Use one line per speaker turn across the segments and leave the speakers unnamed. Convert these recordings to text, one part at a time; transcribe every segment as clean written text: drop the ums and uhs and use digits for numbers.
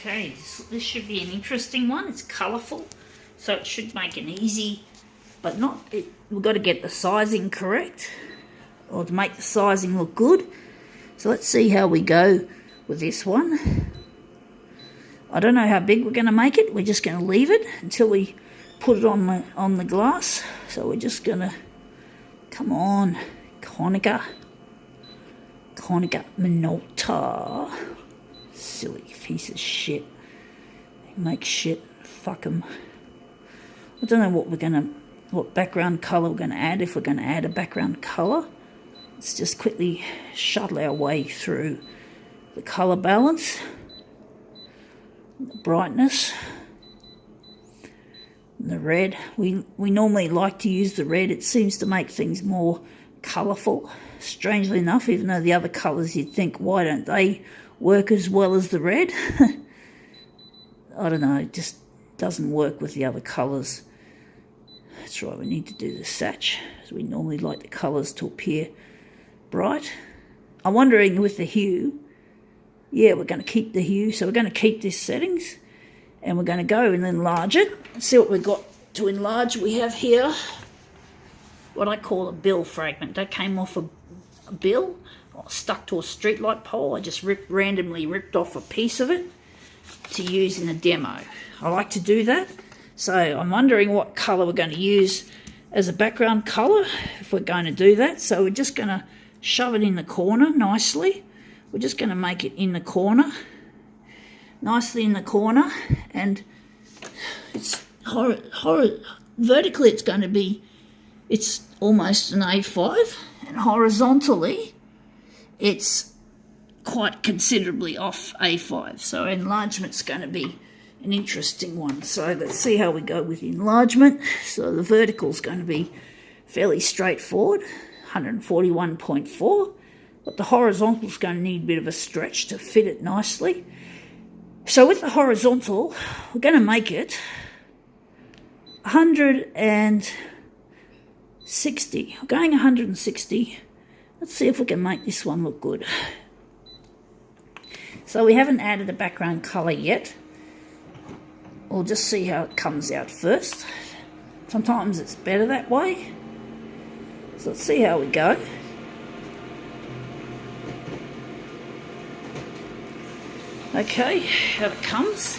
Okay, this should be an interesting one. It's colourful, so it should make an easy, but not, we've got to get the sizing correct, or to make the sizing look good. So let's see how we go with this one. I don't know how big we're going to make it. We're just going to leave it until we put it on the glass. So we're just going to, come on, Konica Minolta. Silly piece of shit. They make shit. Fuck them. I don't know what background colour we're going to add, if we're going to add a background colour. Let's just quickly shuttle our way through the colour balance, the brightness, and the red. We normally like to use the red. It seems to make things more colourful. Strangely enough, even though the other colours you'd think, why don't they work as well as the red? I don't know, it just doesn't work with the other colours. That's right, we need to do the satch, as we normally like the colours to appear bright. I'm wondering with the hue, yeah, we're going to keep the hue, so we're going to keep this settings, and we're going to go and enlarge it. Let's see what we've got to enlarge. We have here what I call a bill fragment. That came off a bill, stuck to a streetlight pole. I just randomly ripped off a piece of it to use in a demo. I like to do that. So I'm wondering what colour we're going to use as a background colour if we're going to do that. So we're just going to shove it in the corner nicely. We're just going to make it in the corner, nicely in the corner, and it's vertically it's almost an A5, and horizontally it's quite considerably off A5. So enlargement's going to be an interesting one. So let's see how we go with enlargement. So the vertical's going to be fairly straightforward, 141.4, but the horizontal's going to need a bit of a stretch to fit it nicely. So with the horizontal, we're going to make it 160. We're going 160. Let's see if we can make this one look good. So we haven't added a background colour yet. We'll just see how it comes out first. Sometimes it's better that way. So let's see how we go. Okay, how it comes.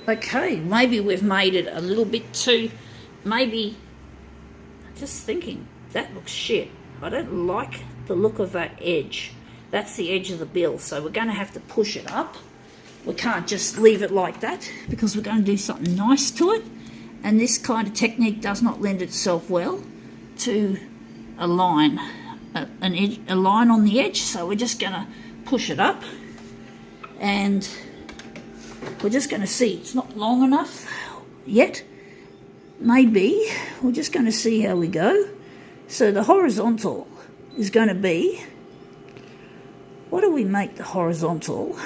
Okay, maybe we've made it a little bit too, maybe, just thinking, that looks shit. I don't like the look of that edge. That's the edge of the bill, so we're going to have to push it up. We can't just leave it like that because we're going to do something nice to it. And this kind of technique does not lend itself well to a line, a line on the edge. So we're just going to push it up, and we're just going to see. It's not long enough yet. Maybe we're just going to see how we go. So the horizontal is going to be, what do we make the horizontal?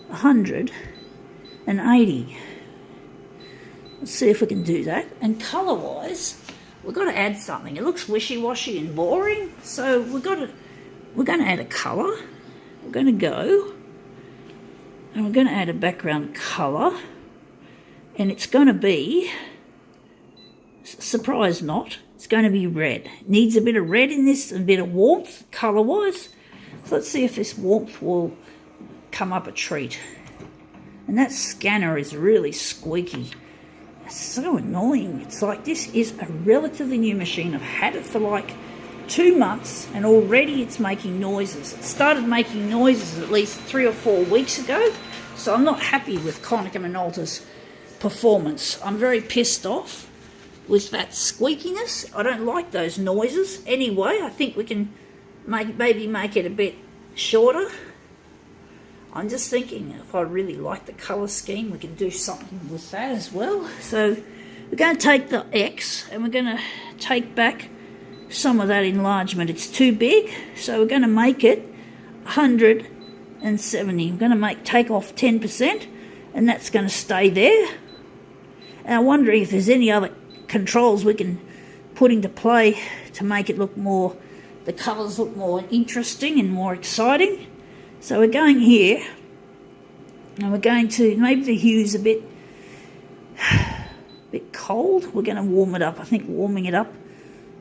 180. Let's see if we can do that. And colour-wise, we've got to add something. It looks wishy-washy and boring, so we're going to add a colour. We're going to go, and we're going to add a background colour, and it's going to be, surprise not, it's going to be red. It needs a bit of red in this, a bit of warmth, colour-wise. So let's see if this warmth will come up a treat. And that scanner is really squeaky. It's so annoying. It's like, this is a relatively new machine. I've had it for like 2 months and already it's making noises. It started making noises at least 3 or 4 weeks ago. So I'm not happy with Konica Minolta's performance. I'm very pissed off with that squeakiness. I don't like those noises. Anyway, I think we can maybe make it a bit shorter. I'm just thinking, if I really like the colour scheme, we can do something with that as well. So we're going to take the X and we're going to take back some of that enlargement. It's too big, so we're going to make it 170. We're going to take off 10%, and that's going to stay there. And I'm wondering if there's any other controls we can put into play to make it look more, the colours look more interesting and more exciting. So we're going here, And we're going to, maybe the hue's a bit cold. We're going to warm it up. I think warming it up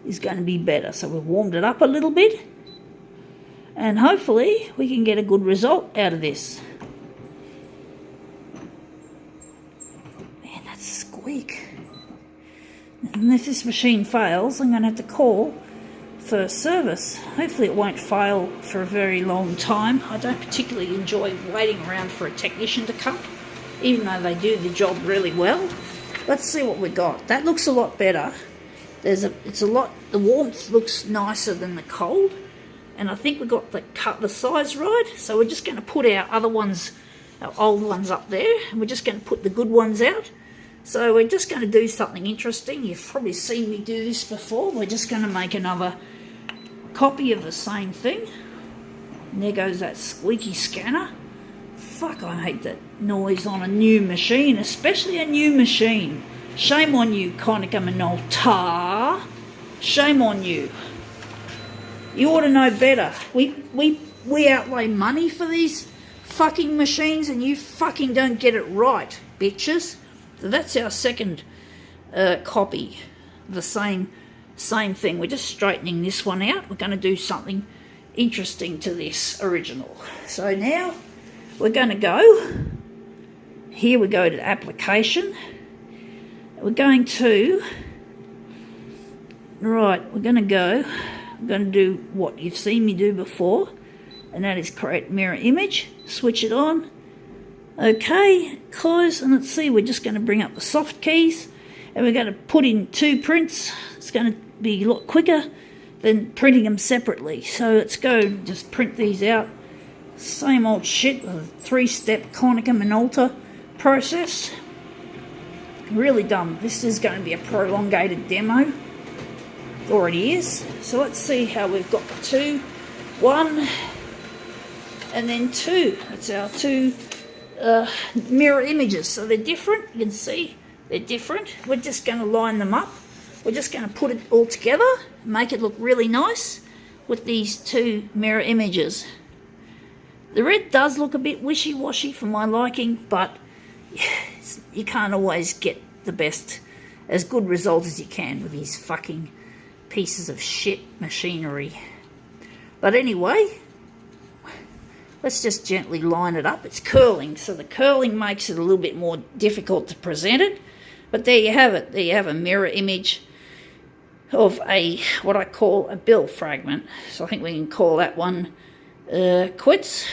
is going to be better. So we've warmed it up a little bit. And hopefully we can get a good result out of this. Man, that squeak. And if this machine fails, I'm going to have to call for service. Hopefully it won't fail for a very long time. I don't particularly enjoy waiting around for a technician to come, even though they do the job really well. Let's see what we got. That looks a lot better. The warmth looks nicer than the cold, and I think we got the size right. So we're just going to put our other ones, our old ones up there, and we're just going to put the good ones out. So we're just going to do something interesting. You've probably seen me do this before. We're just going to make another copy of the same thing. And there goes that squeaky scanner. Fuck, I hate that noise on a new machine, especially a new machine. Shame on you, Konica Minolta. Shame on you. You ought to know better. We outlay money for these fucking machines, and you fucking don't get it right, bitches. So that's our second copy. The same thing. We're just straightening this one out. We're going to do something interesting to this original. So now we're going to go. Here we go to application. We're going to. Right, we're going to go. I'm going to do what you've seen me do before, and that is create mirror image. Switch it on. Okay, close, and let's see, we're just going to bring up the soft keys, and we're going to put in 2 prints. It's going to be a lot quicker than printing them separately. So let's go and just print these out. Same old shit, a 3-step Konica Minolta process. Really dumb. This is going to be a prolongated demo. It already is. So let's see how we've got the 2. 1, and then 2. That's our 2 mirror images. So they're different. You can see they're different. We're just going to line them up. We're just going to put it all together, make it look really nice with these 2 mirror images. The red does look a bit wishy-washy for my liking, but you can't always get the best, as good result as you can with these fucking pieces of shit machinery. But anyway, let's just gently line it up. It's curling, so the curling makes it a little bit more difficult to present it. But there you have it. There you have a mirror image of what I call a bill fragment. So I think we can call that one quits.